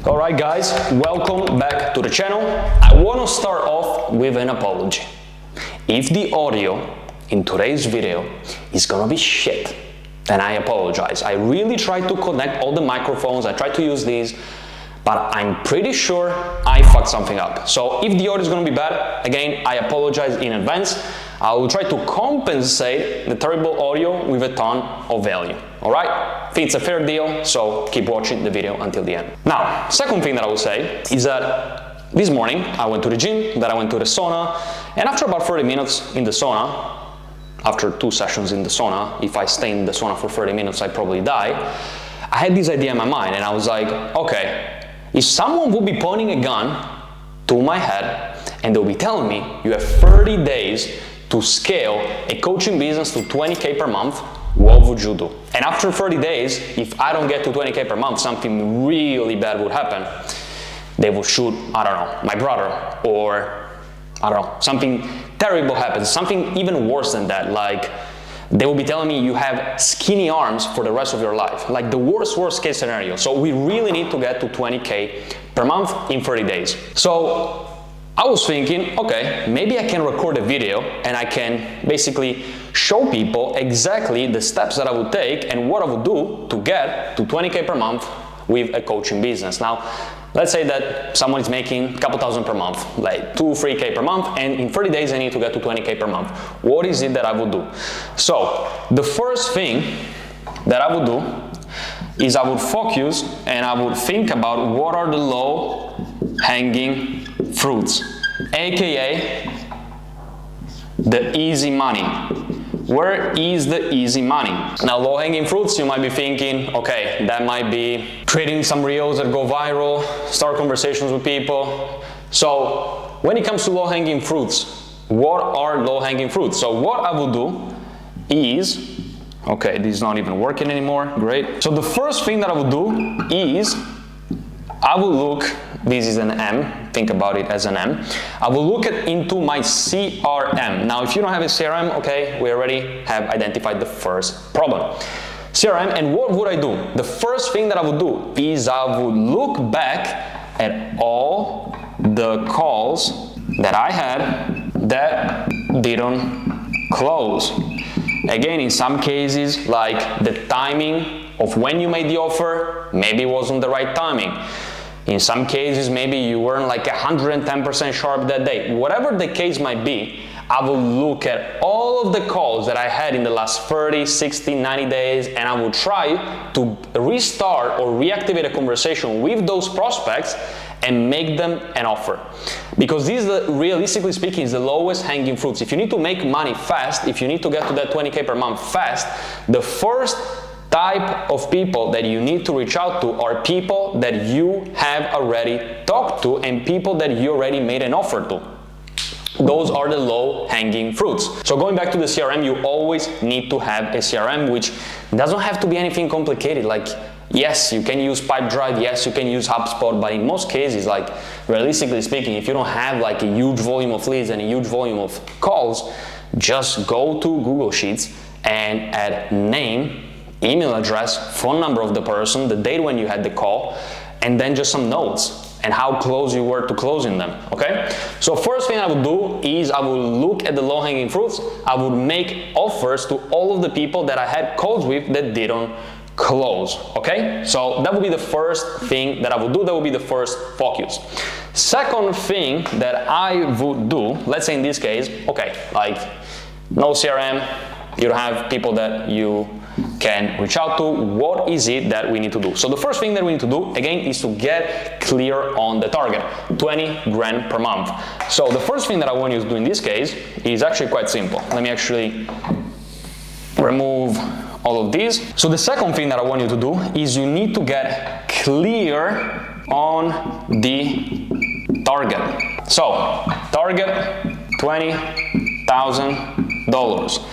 Alright guys, welcome back to the channel. I want to start off with an apology. If the audio in today's video is gonna be shit, then I apologize. I really tried to connect all the microphones, I tried to use these, but I'm pretty sure I fucked something up. So if the audio is gonna be bad, again, I apologize in advance. I will try to compensate the terrible audio with a ton of value. Alright? I think it's a fair deal, so keep watching the video until the end. Now, second thing that I will say is that this morning I went to the gym, then I went to the sauna, and after about 30 minutes in the sauna, after 2 sessions in the sauna, if I stay in the sauna for 30 minutes, I probably die. I had this idea in my mind, and I was like, okay, if someone would be pointing a gun to my head, and they'll be telling me, you have 30 days to scale a coaching business to 20K per month, what would you do? And after 30 days, if I don't get to 20K per month, something really bad would happen. They will shoot, I don't know, my brother, or I don't know, something terrible happens, something even worse than that, like they will be telling me you have skinny arms for the rest of your life, like the worst case scenario. So we really need to get to 20K per month in 30 days. So I was thinking, okay, maybe I can record a video and I can basically show people exactly the steps that I would take and what I would do to get to 20K per month with a coaching business. Now, let's say that someone is making a couple thousand per month, like 2-3K per month, and in 30 days I need to get to 20K per month. What is it that I would do? So, the first thing that I would do is I would focus and I would think about what are the low hanging fruits, aka the easy money. Where is the easy money? Now, low-hanging fruits, you might be thinking, okay, that might be creating some reels that go viral, start conversations with people. So when it comes to low-hanging fruits, what are low-hanging fruits? So what I will do is, okay, this is not even working anymore, great. So the first thing that I will do is, I will look, this is an M, think about it as an M. I will look into my CRM. Now, if you don't have a CRM, okay, we already have identified the first problem. CRM, and what would I do? The first thing that I would do is I would look back at all the calls that I had that didn't close. Again, in some cases, like the timing of when you made the offer, maybe it wasn't the right timing. In some cases, maybe you weren't like 110% sharp that day. Whatever the case might be, I will look at all of the calls that I had in the last 30, 60, 90 days, and I will try to restart or reactivate a conversation with those prospects and make them an offer. Because this is, realistically speaking, is the lowest hanging fruits. If you need to make money fast, if you need to get to that 20K per month fast, the first type of people that you need to reach out to are people that you have already talked to and people that you already made an offer to. Those are the low-hanging fruits. So going back to the CRM, you always need to have a CRM, which doesn't have to be anything complicated. Like, yes, you can use Pipedrive, yes, you can use HubSpot, but in most cases, like, realistically speaking, if you don't have like a huge volume of leads and a huge volume of calls, just go to Google Sheets and add name, email address, phone number of the person, the date when you had the call, and then just some notes and how close you were to closing them, okay? So first thing I would do is I will look at the low-hanging fruits. I would make offers to all of the people that I had calls with that didn't close, okay? So that would be the first thing that I would do. That would be the first focus. Second thing that I would do, let's say in this case, okay, like no CRM, you don't have people that you can reach out to. What is it that we need to do? So the first thing that we need to do, again, is to get clear on the target, 20 grand per month. So the first thing that I want you to do in this case is actually quite simple. Let me actually remove all of these. So the second thing that I want you to do is you need to get clear on the target. So target, $20,000.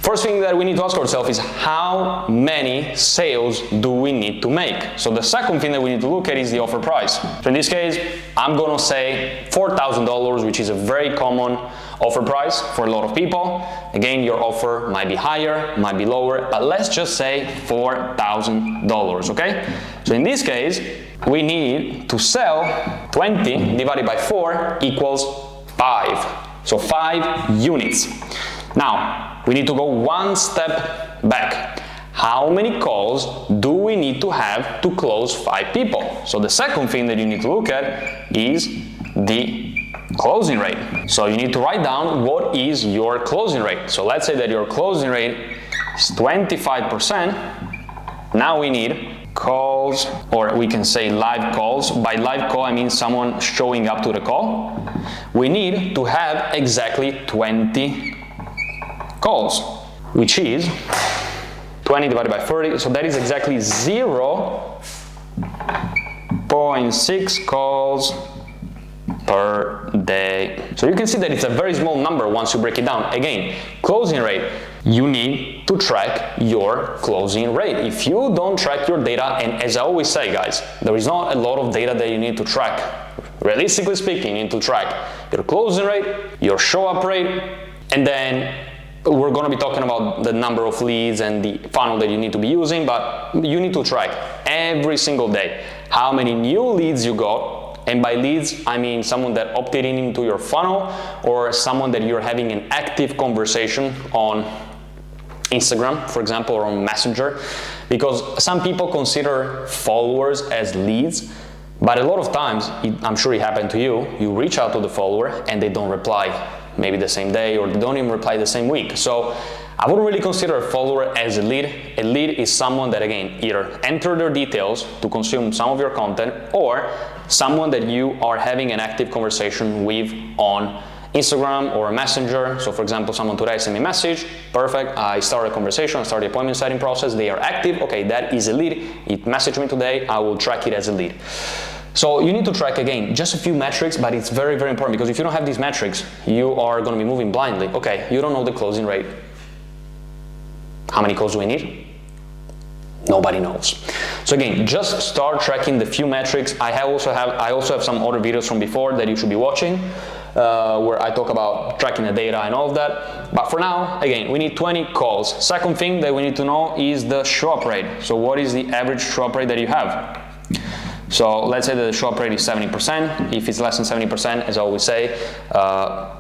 First thing that we need to ask ourselves is how many sales do we need to make? So the second thing that we need to look at is the offer price. So in this case, I'm gonna say $4,000, which is a very common offer price for a lot of people. Again, your offer might be higher, might be lower, but let's just say $4,000, okay? So in this case, we need to sell 20 divided by 4 equals 5. So 5 units. Now, we need to go one step back. How many calls do we need to have to close 5 people? So the second thing that you need to look at is the closing rate. So you need to write down what is your closing rate. So let's say that your closing rate is 25%. Now we need calls, or we can say live calls. By live call, I mean someone showing up to the call. We need to have exactly 20 calls, which is 20 divided by 30, so that is exactly 0.6 calls per day. So you can see that it's a very small number once you break it down. Again, closing rate. You need to track your closing rate. If you don't track your data, and as I always say, guys, there is not a lot of data that you need to track. Realistically speaking, you need to track your closing rate, your show-up rate, and then we're going to be talking about the number of leads and the funnel that you need to be using, but you need to track every single day how many new leads you got. And by leads, I mean someone that opted in into your funnel, or someone that you're having an active conversation on Instagram, for example, or on Messenger, because some people consider followers as leads, but a lot of times, I'm sure it happened to you, you reach out to the follower and they don't reply maybe the same day, or they don't even reply the same week. So I wouldn't really consider a follower as a lead. A lead is someone that, again, either enter their details to consume some of your content, or someone that you are having an active conversation with on Instagram or a Messenger. So for example, someone today sent me a message, perfect, I start a conversation, I start the appointment setting process, they are active, okay, that is a lead, it messaged me today, I will track it as a lead. So you need to track, again, just a few metrics, but it's very, very important, because if you don't have these metrics, you are going to be moving blindly. Okay, you don't know the closing rate. How many calls do we need? Nobody knows. So again, just start tracking the few metrics. I also have some other videos from before that you should be watching, where I talk about tracking the data and all of that. But for now, again, we need 20 calls. Second thing that we need to know is the show-up rate. So what is the average show-up rate that you have? So let's say that the show-up rate is 70%. If it's less than 70%, as I always say,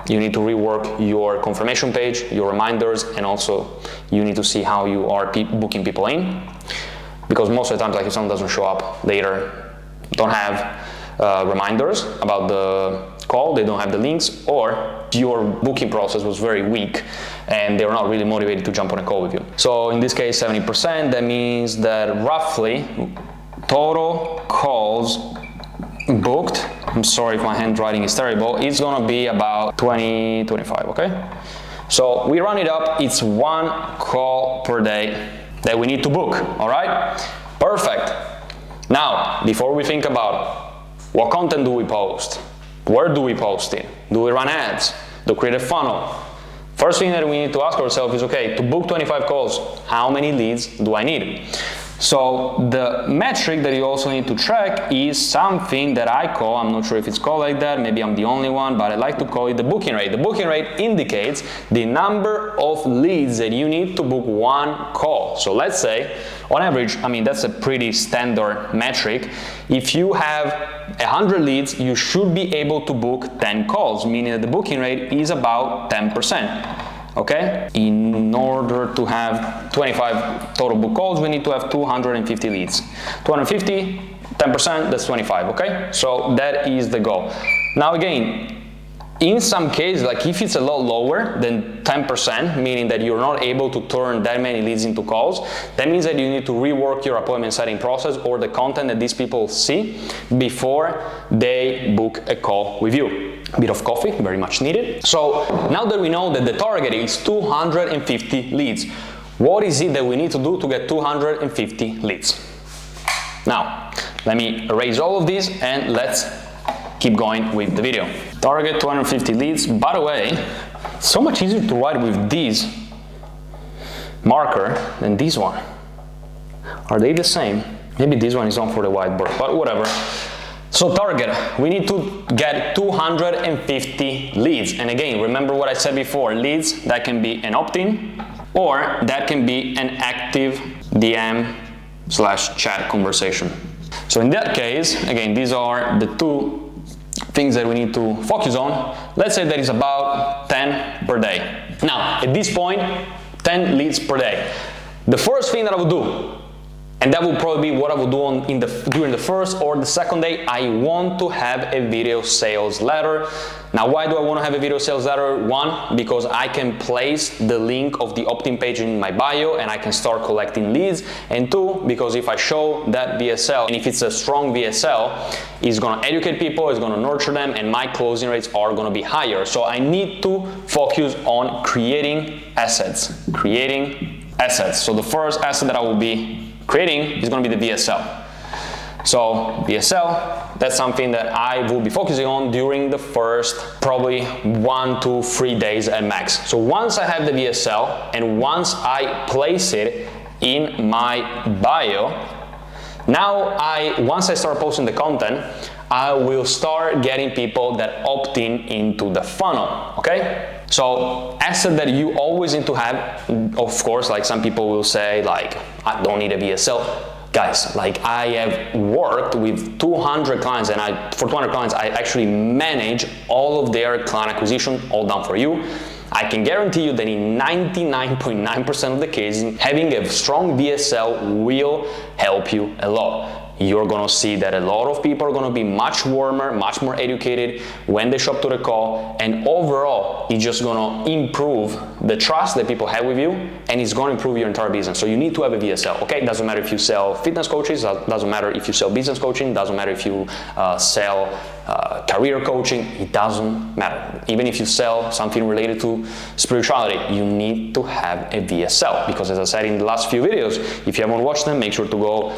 you need to rework your confirmation page, your reminders, and also you need to see how you are booking people in. Because most of the times, like if someone doesn't show up later, don't have reminders about the call, they don't have the links, or your booking process was very weak and they're not really motivated to jump on a call with you. So in this case, 70%, that means that roughly total calls booked, I'm sorry if my handwriting is terrible, it's gonna be about 20, 25, okay? So we run it up, it's 1 call per day that we need to book, all right? Perfect. Now, before we think about what content do we post, where do we post it, do we run ads, do we create a funnel? First thing that we need to ask ourselves is, okay, to book 25 calls, how many leads do I need? So the metric that you also need to track is something that I call, I'm not sure if it's called like that, maybe I'm the only one, but I like to call it the booking rate. The booking rate indicates the number of leads that you need to book 1 call. So let's say, on average, I mean, that's a pretty standard metric. If you have 100 leads, you should be able to book 10 calls, meaning that the booking rate is about 10%. Okay, in order to have 25 total book calls, we need to have 250 leads. 250, 10%, that's 25, okay? So that is the goal. Now again, in some cases, like if it's a lot lower than 10%, meaning that you're not able to turn that many leads into calls, that means that you need to rework your appointment setting process or the content that these people see before they book a call with you. A bit of coffee, very much needed. So now that we know that the target is 250 leads, what is it that we need to do to get 250 leads? Now, let me erase all of these and let's keep going with the video. Target 250 leads. By the way, it's so much easier to write with this marker than this one. Are they the same? Maybe this one is on for the whiteboard, but whatever. So target, we need to get 250 leads. And again, remember what I said before, leads, that can be an opt-in or that can be an active DM/chat conversation. So in that case, again, these are the two things that we need to focus on. Let's say that is about 10 per day. Now, at this point, 10 leads per day. The first thing that I would do, and that will probably be what I will do during the first or the second day, I want to have a video sales letter. Now, why do I want to have a video sales letter? One, because I can place the link of the opt-in page in my bio and I can start collecting leads. And two, because if I show that VSL, and if it's a strong VSL, it's going to educate people, it's going to nurture them, and my closing rates are going to be higher. So I need to focus on creating assets. So the first asset that I will be creating is going to be the VSL. So VSL, that's something that I will be focusing on during the first probably 1 to 3 days at max. So once I have the VSL and once I place it in my bio, now once I start posting the content, I will start getting people that opt into the funnel, okay? So asset that you always need to have, of course, like some people will say, like, I don't need a VSL. Guys, like I have worked with 200 clients and for 200 clients, I actually manage all of their client acquisition all done for you. I can guarantee you that in 99.9% of the cases, having a strong VSL will help you a lot. You're gonna see that a lot of people are gonna be much warmer, much more educated when they show up to the call, and overall, it's just gonna improve the trust that people have with you, and it's gonna improve your entire business. So you need to have a VSL, okay? It doesn't matter if you sell fitness coaches, doesn't matter if you sell business coaching, doesn't matter if you sell career coaching, it doesn't matter. Even if you sell something related to spirituality, you need to have a VSL, because as I said in the last few videos, if you haven't watched them, make sure to go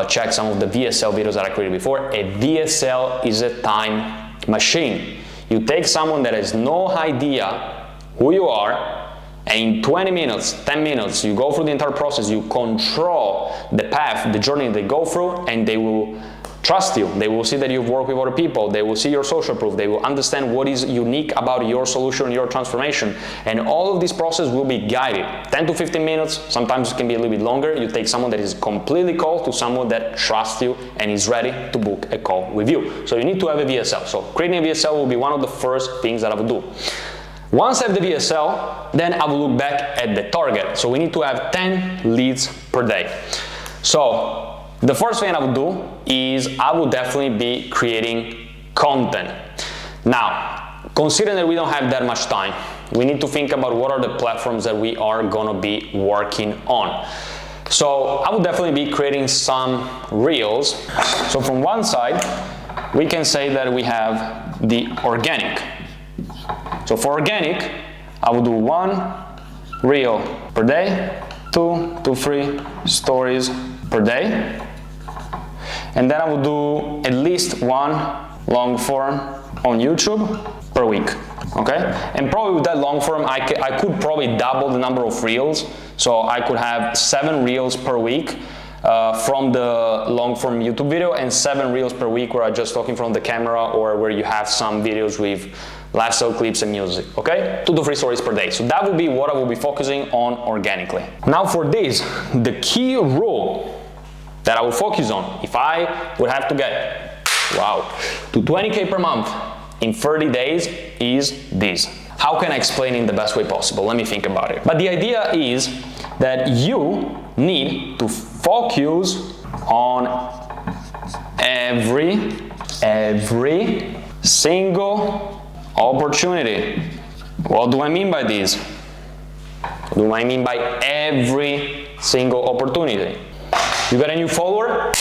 check some of the VSL videos that I created before. A VSL is a time machine. You take someone that has no idea who you are, and in 20 minutes, 10 minutes, you go through the entire process, you control the path, the journey they go through, and they will trust you. They will see that you've worked with other people. They will see your social proof. They will understand what is unique about your solution, your transformation. And all of this process will be guided. 10 to 15 minutes, sometimes it can be a little bit longer. You take someone that is completely cold to someone that trusts you and is ready to book a call with you. So you need to have a VSL. So creating a VSL will be one of the first things that I would do. Once I have the VSL, then I will look back at the target. So we need to have 10 leads per day. So the first thing I would do is I will definitely be creating content. Now, considering that we don't have that much time, we need to think about what are the platforms that we are gonna be working on. So I will definitely be creating some reels. So from one side, we can say that we have the organic. So for organic, I will do 1 reel per day, 2 to 3 stories per day. And then I will do at least 1 long form on YouTube per week, okay? And probably with that long form, I could probably double the number of reels. So I could have 7 reels per week from the long form YouTube video, and 7 reels per week where I'm just talking from the camera, or where you have some videos with lifestyle clips and music, okay? 2 to 3 stories per day. So that will be what I will be focusing on organically. Now for this, the key rule that I will focus on, if I would have to get, to 20K per month in 30 days, is this. How can I explain it in the best way possible? Let me think about it. But the idea is that you need to focus on every single opportunity. What do I mean by this? What do I mean by every single opportunity? You got a new follower,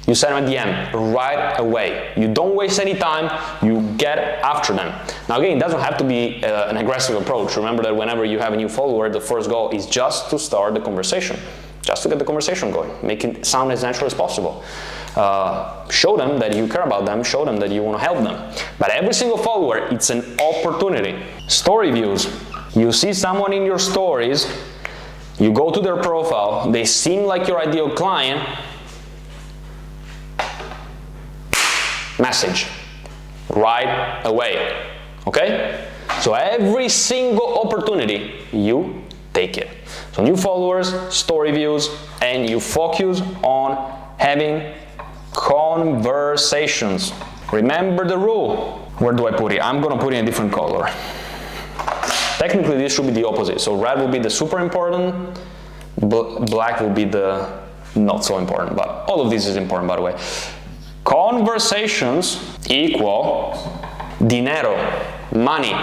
you send them a DM right away. You don't waste any time, you get after them. Now again, it doesn't have to be an aggressive approach. Remember that whenever you have a new follower, the first goal is just to start the conversation, just to get the conversation going, make it sound as natural as possible. Show them that you care about them, show them that you want to help them. But every single follower, it's an opportunity. Story views. You see someone in your stories, you go to their profile, they seem like your ideal client, message right away, okay? So every single opportunity, you take it. So new followers, story views, and you focus on having conversations. Remember the rule. Where do I put it? I'm gonna put it in a different color. Technically, this should be the opposite. So red will be the super important, black will be the not so important, but all of this is important, by the way. Conversations equal dinero, money.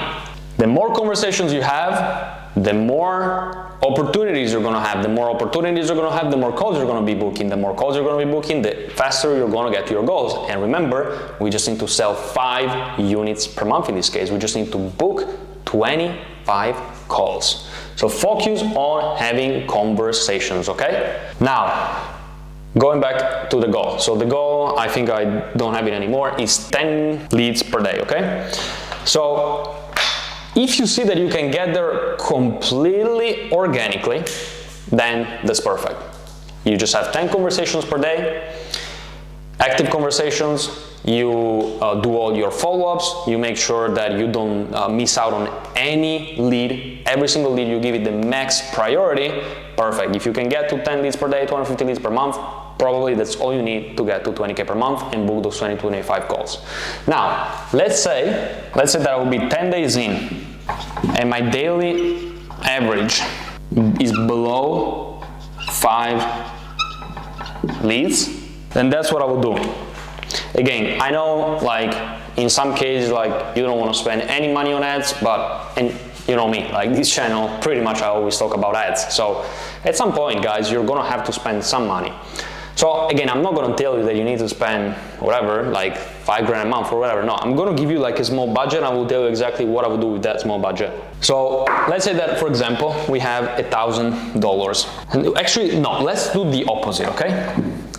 The more conversations you have, the more opportunities you're gonna have. The more opportunities you're gonna have, the more calls you're gonna be booking. The more calls you're gonna be booking, the faster you're gonna get to your goals. And remember, we just need to sell 5 units per month in this case. We just need to book 25 calls. So focus on having conversations, okay? Now, going back to the goal. So the goal, I think I don't have it anymore, is 10 leads per day, okay? So if you see that you can get there completely organically, then that's perfect. You just have 10 conversations per day, active conversations, you do all your follow-ups, you make sure that you don't miss out on any lead. Every single lead, you give it the max priority. Perfect. If you can get to 10 leads per day, 250 leads per month, probably that's all you need to get to 20K per month and book those 25 calls. Now, let's say that I will be 10 days in and my daily average is below 5 leads, then that's what I will do. Again, I know like in some cases like you don't want to spend any money on ads, and you know me, like this channel, pretty much I always talk about ads. So at some point, guys, you're gonna have to spend some money. So again, I'm not gonna tell you that you need to spend whatever, like 5 grand a month or whatever. No, I'm gonna give you like a small budget. I will tell you exactly what I will do with that small budget. So let's say that, for example, we have $1,000. And actually, no, let's do the opposite, okay?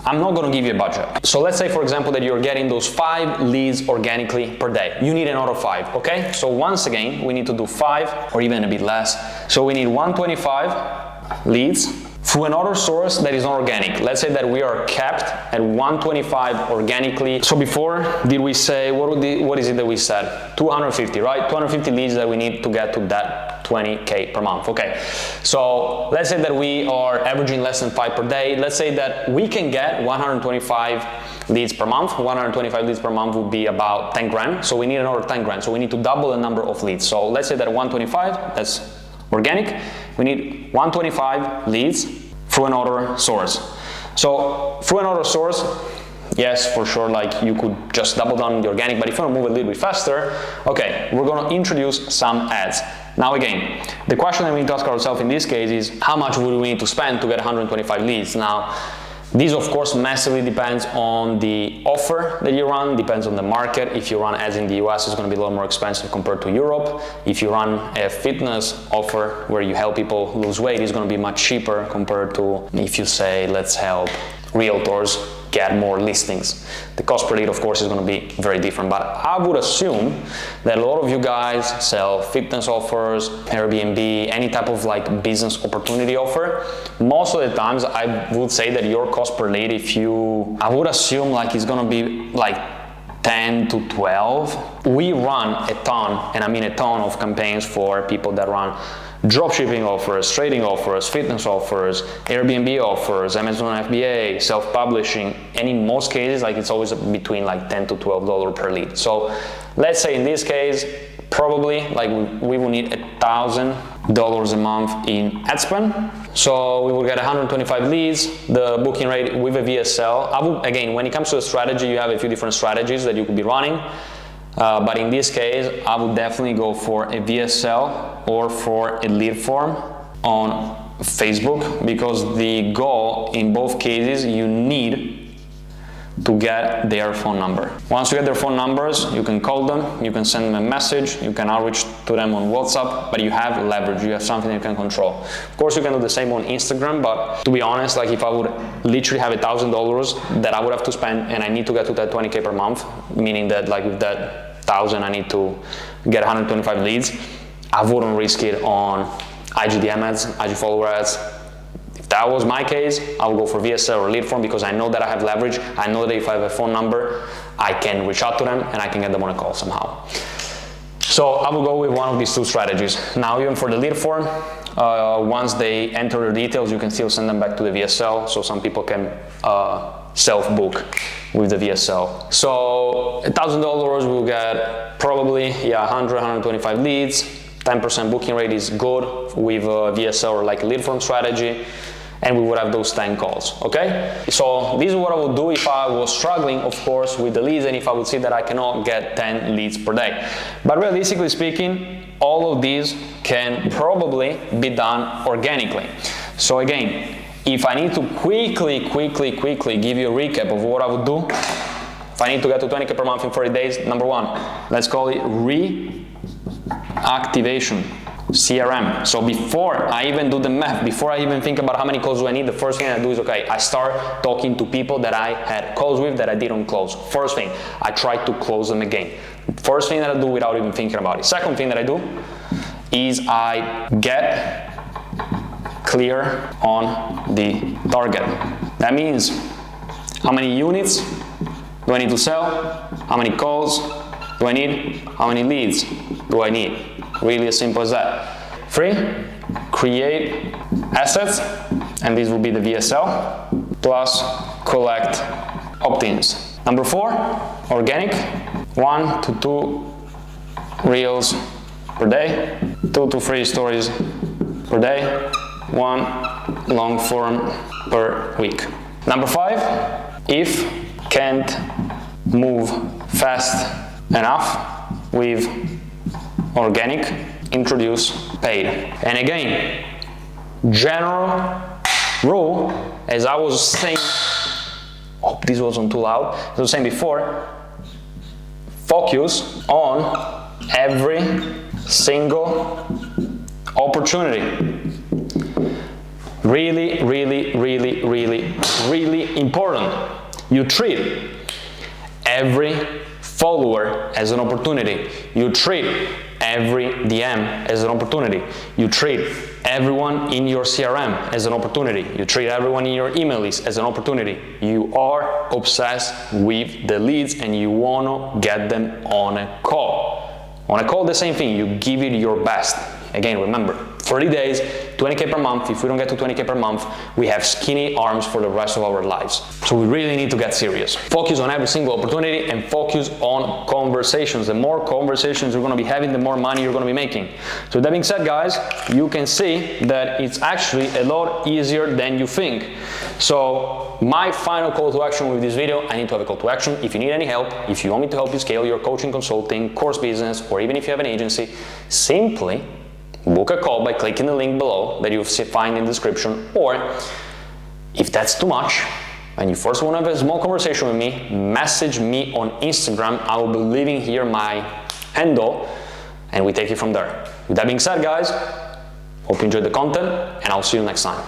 I'm not gonna give you a budget. So let's say, for example, that you're getting those 5 leads organically per day. You need another 5, okay? So once again, we need to do 5 or even a bit less. So we need 125 leads through another source that is not organic. Let's say that we are capped at 125 organically. So before, did we say, what is it that we said? 250, right? 250 leads that we need to get to that 20K per month. Okay, so let's say that we are averaging less than 5 per day. Let's say that we can get 125 leads per month. 125 leads per month would be about 10 grand. So we need another 10 grand. So we need to double the number of leads. So let's say that 125, that's organic. We need 125 leads through another source. So through another source, yes, for sure, like you could just double down the organic, but if you want to move a little bit faster, okay, we're going to introduce some ads. Now again, the question that we need to ask ourselves in this case is how much would we need to spend to get 125 leads? Now, this of course massively depends on the offer that you run, depends on the market. If you run ads in the US, it's going to be a lot more expensive compared to Europe. If you run a fitness offer where you help people lose weight, it's going to be much cheaper compared to if you say, let's help realtors get more listings. The cost per lead, of course, is going to be very different, but I would assume that a lot of you guys sell fitness offers, Airbnb, any type of like business opportunity offer. Most of the times, I would say that your cost per lead, I would assume like it's going to be like 10 to 12. We run a ton, and I mean a ton of campaigns for people that run dropshipping offers, trading offers, fitness offers, Airbnb offers, Amazon FBA, self-publishing, and in most cases, like it's always between like $10 to $12 per lead. So let's say in this case, probably like we will need $1,000 a month in ad spend. So we will get 125 leads, the booking rate with a VSL. Again, when it comes to a strategy, you have a few different strategies that you could be running. But in this case, I would definitely go for a VSL or for a lead form on Facebook, because the goal in both cases, you need to get their phone number. Once you get their phone numbers, you can call them, you can send them a message, you can outreach to them on WhatsApp, but you have leverage, you have something you can control. Of course, you can do the same on Instagram, but to be honest, like if I would literally have $1,000 that I would have to spend and I need to get to that 20K per month, meaning that like with that 1,000 I need to get 125 leads, I wouldn't risk it on IGDM ads, IG follower ads. If that was my case, I would go for VSL or lead form, because I know that I have leverage. I know that if I have a phone number, I can reach out to them and I can get them on a call somehow. So I will go with one of these two strategies. Now, even for the lead form, once they enter their details, you can still send them back to the VSL, so some people can self-book with the VSL. So $1,000 will get probably 100, 125 leads. 10% booking rate is good with a VSL or like a lead form strategy, and we would have those 10 calls, okay? So this is what I would do if I was struggling, of course, with the leads, and if I would see that I cannot get 10 leads per day. But realistically speaking, all of these can probably be done organically. So again, if I need to quickly give you a recap of what I would do, if I need to get to 20K per month in 30 days, number one, let's call it reactivation, CRM. So before I even do the math, before I even think about how many calls do I need, the first thing I do is, okay, I start talking to people that I had calls with that I didn't close. First thing, I try to close them again. First thing that I do without even thinking about it. Second thing that I do is I get clear on the target. That means how many units do I need to sell? How many calls do I need? How many leads do I need? Really as simple as that. 3, create assets, and this will be the VSL, plus collect opt-ins. Number 4, organic, 1 to 2 reels per day, 2 to 3 stories per day, 1 long form per week. Number 5, if can't move fast enough with organic, introduce paid. And again, general rule, as I was saying, hope this wasn't too loud, as I was saying before, focus on every single opportunity. Really important. You treat every follower as an opportunity. You treat every DM as an opportunity. You treat everyone in your CRM as an opportunity. You treat everyone in your email list as an opportunity. You are obsessed with the leads and you want to get them on a call. On a call, the same thing. You give it your best. Again, remember, 30 days, 20K per month. If we don't get to 20K per month, we have skinny arms for the rest of our lives. So we really need to get serious. Focus on every single opportunity and focus on conversations. The more conversations you're going to be having, the more money you're going to be making. So with that being said, guys, you can see that it's actually a lot easier than you think. So my final call to action with this video, I need to have a call to action. If you need any help, if you want me to help you scale your coaching, consulting, course business, or even if you have an agency, simply book a call by clicking the link below that you'll find in the description. Or if that's too much and you first want to have a small conversation with me, message me on Instagram. I will be leaving here my handle and we take it from there. With that being said, guys, hope you enjoyed the content and I'll see you next time.